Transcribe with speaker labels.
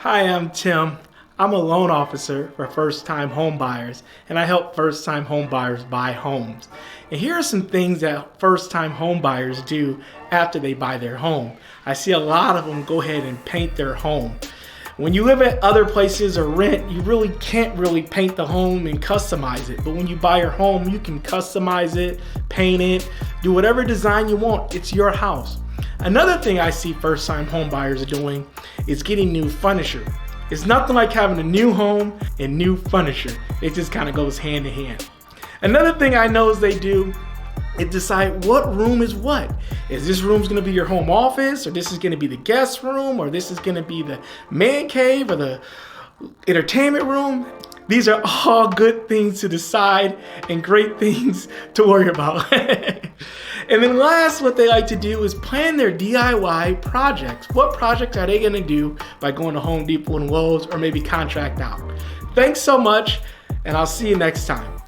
Speaker 1: Hi, I'm Tim. I'm a loan officer for first-time home buyers, and I help first-time home buyers buy homes. And here are some things that first-time home buyers do after they buy their home. I see a lot of them go ahead and paint their home. When you live at other places or rent, you really can't paint the home and customize it. But when you buy your home, you can customize it, paint it, do whatever design you want. It's your house. Another thing I see first-time home buyers doing is getting new furniture. It's nothing like having a new home and new furniture. It just kind of goes hand in hand. Another thing I know is they do is decide what room is what. Is this room's gonna be your home office, or this is gonna be the guest room, or this is gonna be the man cave or the entertainment room? These are all good things to decide and great things to worry about. And then last, what they like to do is plan their DIY projects. What projects are they gonna do by going to Home Depot and Lowe's, or maybe contract out? Thanks so much, and I'll see you next time.